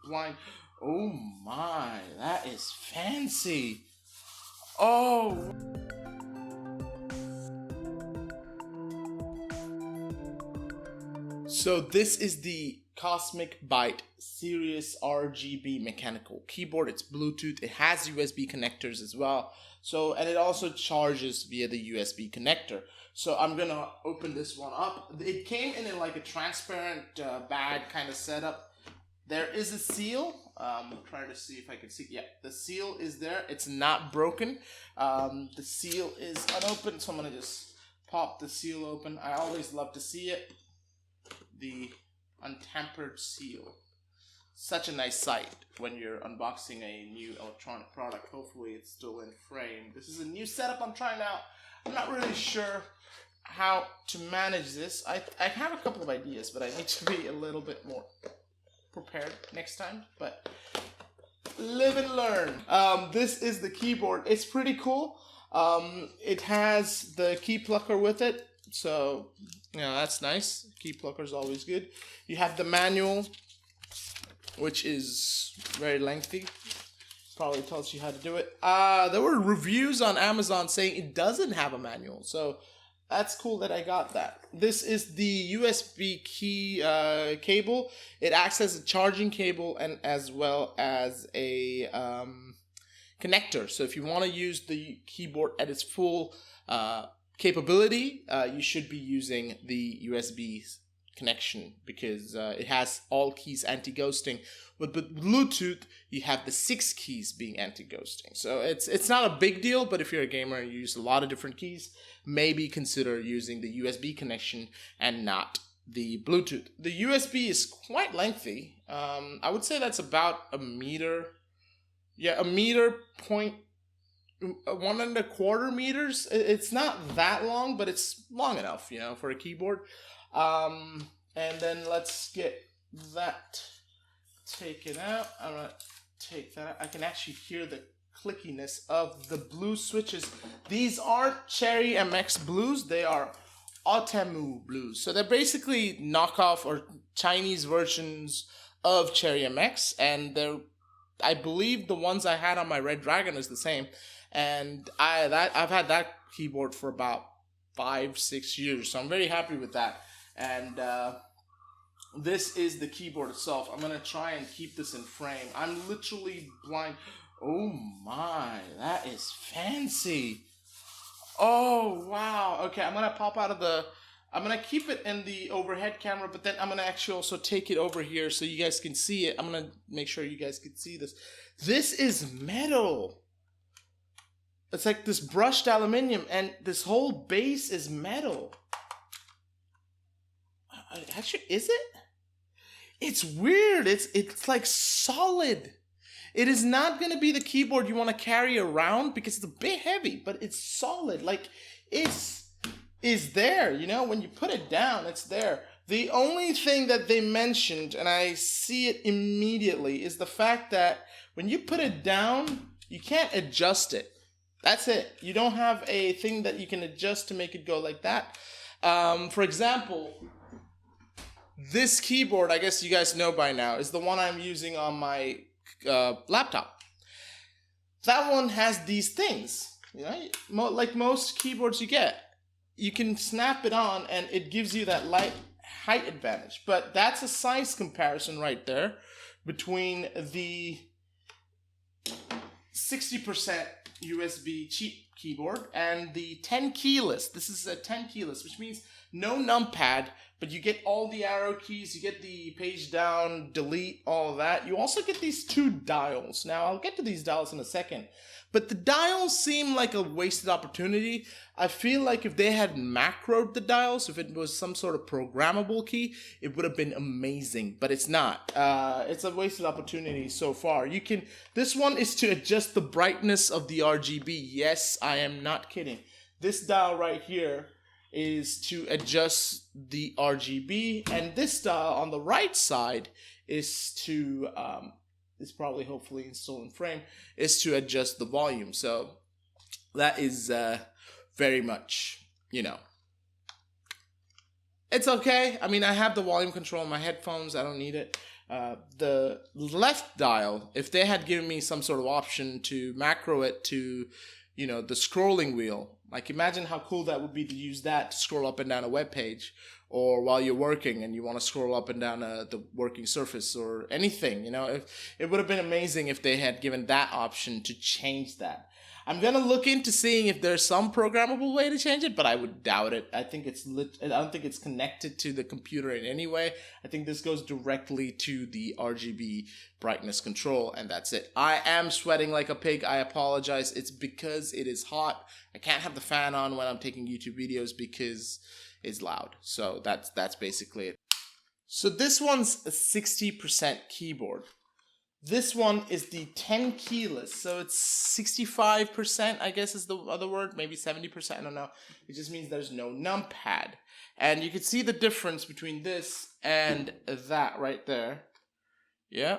blind. Oh my, that is fancy. Oh. So this is the Cosmic Byte Sirius RGB mechanical keyboard. It's Bluetooth. It has USB connectors as well. And it also charges via the USB connector. So I'm gonna open this one up. It came in like a transparent bag kind of setup. There is a seal. I'm trying to see if I can see. Yeah, the seal is there. It's not broken. The seal is unopened, so I'm gonna just pop the seal open. I always love to see it. The untampered seal. Such a nice sight when you're unboxing a new electronic product. Hopefully it's still in frame. This is a new setup I'm trying out. I'm not really sure how to manage this. I have a couple of ideas, but I need to be a little bit more prepared next time. But live and learn. This is the keyboard. It's pretty cool. It has the key plucker with it. So, that's nice. Key plucker is always good. You have the manual, which is very lengthy. Probably tells you how to do it. There were reviews on Amazon saying it doesn't have a manual. So, that's cool that I got that. This is the USB key cable. It acts as a charging cable and as well as a connector. So, if you want to use the keyboard at its full capability, you should be using the USB connection because it has all keys anti-ghosting. But with Bluetooth, you have the 6 keys being anti-ghosting. So it's not a big deal, but if you're a gamer and you use a lot of different keys, maybe consider using the USB connection and not the Bluetooth. The USB is quite lengthy. I would say that's about a meter. Yeah, a meter point. 1.25 meters. It's not that long, but it's long enough, for a keyboard. And then let's get that taken out. I'm gonna take that out. I can actually hear the clickiness of the blue switches. These aren't Cherry MX blues. They are Otemu blues. So they're basically knockoff or Chinese versions of Cherry MX, and I believe the ones I had on my Red Dragon is the same. And I've had that keyboard for about 5-6 years, so I'm very happy with that. And this is the keyboard itself. I'm gonna try and keep this in frame. I'm literally blind. Oh my, that is fancy. Oh wow. Okay, I'm gonna pop out of the. I'm gonna keep it in the overhead camera, but then I'm gonna actually also take it over here so you guys can see it. I'm gonna make sure you guys can see this. This is metal. It's like this brushed aluminum, and this whole base is metal. Actually, is it? It's weird. It's like solid. It is not going to be the keyboard you want to carry around because it's a bit heavy, but it's solid. Like, it's there, when you put it down, it's there. The only thing that they mentioned, and I see it immediately, is the fact that when you put it down, you can't adjust it. That's it. You don't have a thing that you can adjust to make it go like that. For example, this keyboard, I guess you guys know by now, is the one I'm using on my laptop. That one has these things, like most keyboards you get. You can snap it on and it gives you that light height advantage. But that's a size comparison right there between the 60% USB cheap keyboard and the 10 keyless. This is a 10 keyless, which means no numpad, but you get all the arrow keys, you get the page down, delete, all of that. You also get these 2 dials. Now, I'll get to these dials in a second, but the dials seem like a wasted opportunity. I feel like if they had macroed the dials, if it was some sort of programmable key, it would have been amazing, but it's not. It's a wasted opportunity so far. This one is to adjust the brightness of the RGB. Yes, I am not kidding. This dial right here is to adjust the RGB, and this dial on the right side is to is probably hopefully still in frame, is to adjust the volume. So that is very much, it's okay. I mean, I have the volume control on my headphones. I don't need it. The left dial, if they had given me some sort of option to macro it to, you know, the scrolling wheel, like imagine how cool that would be to use that to scroll up and down a web page, or while you're working and you want to scroll up and down the working surface or anything, you know, it would have been amazing if they had given that option to change that. I'm gonna look into seeing if there's some programmable way to change it, but I would doubt it. I think I don't think it's connected to the computer in any way. I think this goes directly to the RGB brightness control, and that's it. I am sweating like a pig. I apologize. It's because it is hot. I can't have the fan on when I'm taking YouTube videos because it's loud. So that's basically it. So this one's a 60% keyboard. This one is the 10 keyless, so it's 65%, I guess is the other word, maybe 70%, I don't know. It just means there's no numpad. And you can see the difference between this and that right there. Yeah.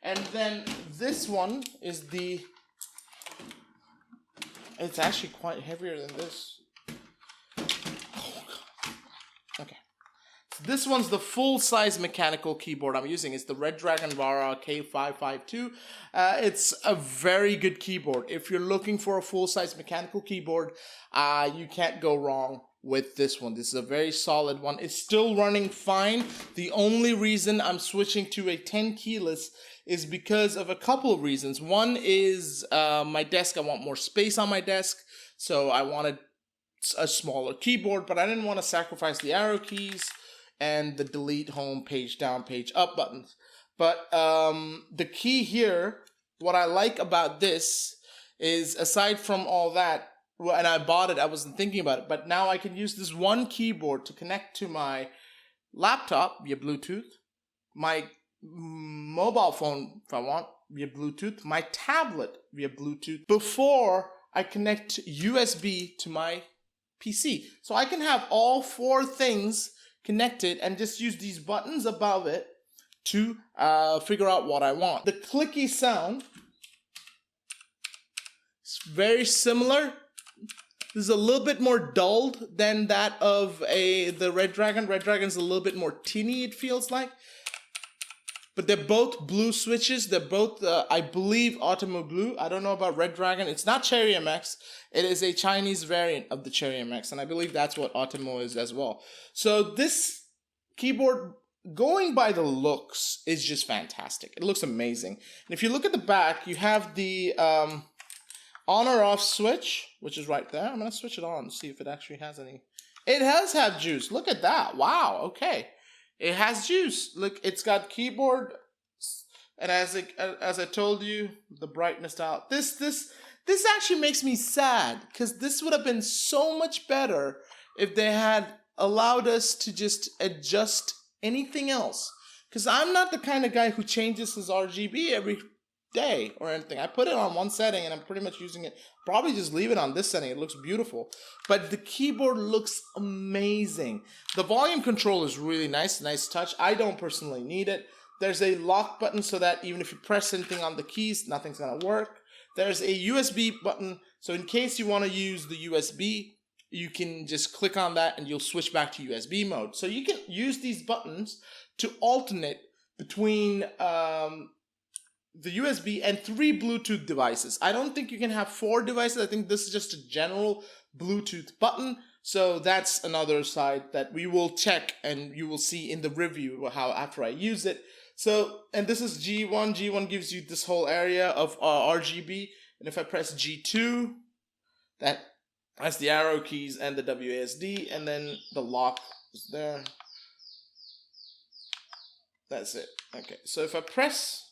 And then this one is it's actually quite heavier than this. Oh, God. Okay. This one's the full-size mechanical keyboard I'm using. It's the Red Dragon Vara K552. It's a very good keyboard. If you're looking for a full-size mechanical keyboard, you can't go wrong with this one. This is a very solid one. It's still running fine. The only reason I'm switching to a 10 keyless is because of a couple of reasons. One is my desk. I want more space on my desk, so I wanted a smaller keyboard, but I didn't want to sacrifice the arrow keys and the delete, home, page down, page up buttons. But the key here, what I like about this is, aside from all that, well, and I bought it, I wasn't thinking about it, but now I can use this one keyboard to connect to my laptop via Bluetooth, my mobile phone, if I want, via Bluetooth, my tablet via Bluetooth, before I connect USB to my PC. So I can have all four things connected and just use these buttons above it to figure out what I want. The clicky sound is very similar. This is a little bit more dulled than that of the Red Dragon. Red Dragon's a little bit more tinny, it feels like. But they're both blue switches. They're both, I believe, Automo Blue. I don't know about Red Dragon. It's not Cherry MX. It is a Chinese variant of the Cherry MX, and I believe that's what Automo is as well. So this keyboard, going by the looks, is just fantastic. It looks amazing. And if you look at the back, you have the on or off switch, which is right there. I'm going to switch it on and see if it actually has any. It does have juice. Look at that. Wow. Okay. It has juice. Look, it's got keyboard, and as I told you, the brightness dial. This actually makes me sad, because this would have been so much better if they had allowed us to just adjust anything else. Because I'm not the kind of guy who changes his RGB every day or anything. I put it on one setting and I'm pretty much using it. Probably just leave it on this setting. It looks beautiful. But the keyboard looks amazing. The volume control is really nice. Nice touch. I don't personally need it. There's a lock button so that even if you press anything on the keys, nothing's going to work. There's a USB button. So in case you want to use the USB, you can just click on that and you'll switch back to USB mode. So you can use these buttons to alternate between the USB and 3 Bluetooth devices. I don't think you can have 4 devices. I think this is just a general Bluetooth button. So that's another side that we will check and you will see in the review how after I use it. So, and this is G1. G1 gives you this whole area of RGB. And if I press G2, that's the arrow keys and the WASD, and then the lock is there. That's it. Okay, so if I press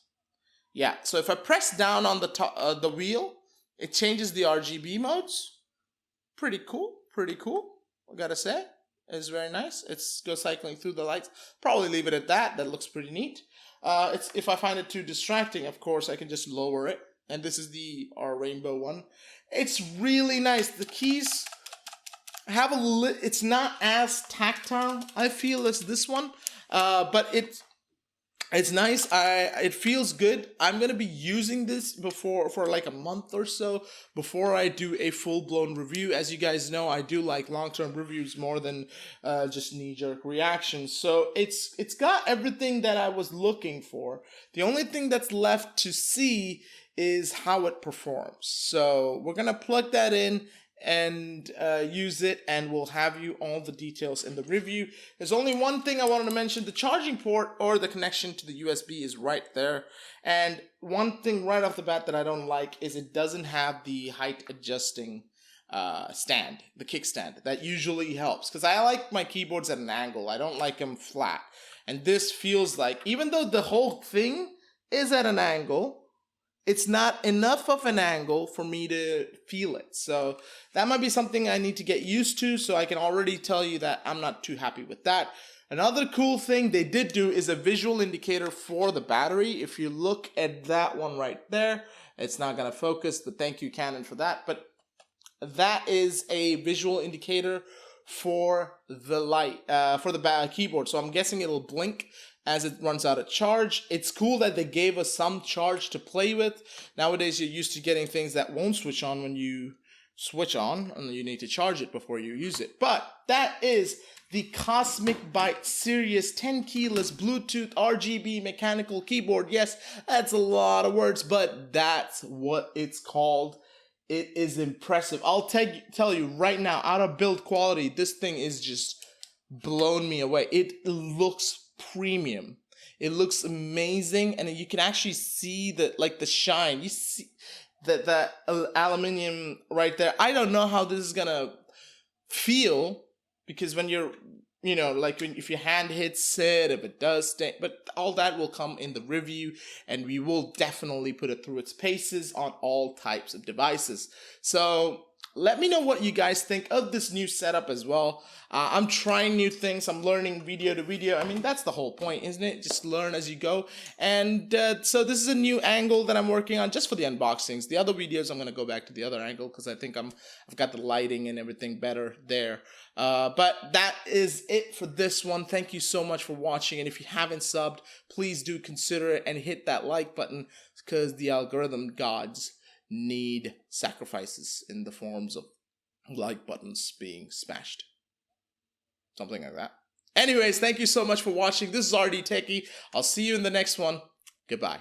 down on the top, the wheel, it changes the RGB modes. Pretty cool, I gotta say. It's very nice. It goes cycling through the lights. Probably leave it at that. That looks pretty neat. If I find it too distracting, of course, I can just lower it. And this is our rainbow one. It's really nice. The keys have it's not as tactile, I feel, as this one. But It's nice. It feels good. I'm gonna be using this for like a month or so before I do a full-blown review. As you guys know, I do like long-term reviews more than just knee-jerk reactions. So it's got everything that I was looking for. The only thing that's left to see is how it performs. So we're gonna plug that in and use it, and we'll have you all the details in the review. There's only one thing I wanted to mention: the charging port or the connection to the USB is right there. And one thing right off the bat that I don't like is it doesn't have the height adjusting stand, the kickstand. That usually helps because I like my keyboards at an angle. I don't like them flat, and this feels like, even though the whole thing is at an angle, it's not enough of an angle for me to feel it. So that might be something I need to get used to, so I can already tell you that I'm not too happy with that. Another cool thing they did do is a visual indicator for the battery. If you look at that one right there, it's not gonna focus, but thank you Canon for that. But that is a visual indicator for the light, for the keyboard. So I'm guessing it'll blink as it runs out of charge. It's cool that they gave us some charge to play with. Nowadays, you're used to getting things that won't switch on when you switch on, and you need to charge it before you use it. But that is the Cosmic Byte Sirius 10 keyless Bluetooth RGB mechanical keyboard. Yes, that's a lot of words, but that's what it's called. It is impressive. I'll tell you right now, out of build quality, this thing is just blown me away. It looks premium. It looks amazing, and you can actually see the shine. You see the aluminium right there. I don't know how this is gonna feel, because when you're, if your hand hits it, if it does stay, but all that will come in the review, and we will definitely put it through its paces on all types of devices. So let me know what you guys think of this new setup as well. I'm trying new things. I'm learning video to video. I mean, that's the whole point, isn't it? Just learn as you go. And so this is a new angle that I'm working on just for the unboxings. The other videos, I'm going to go back to the other angle because I think I've got the lighting and everything better there. But that is it for this one. Thank you so much for watching. And if you haven't subbed, please do consider it and hit that like button, because the algorithm gods need sacrifices in the forms of like buttons being smashed. Something like that. Anyways, thank you so much for watching. This is RD Techie. I'll see you in the next one. Goodbye.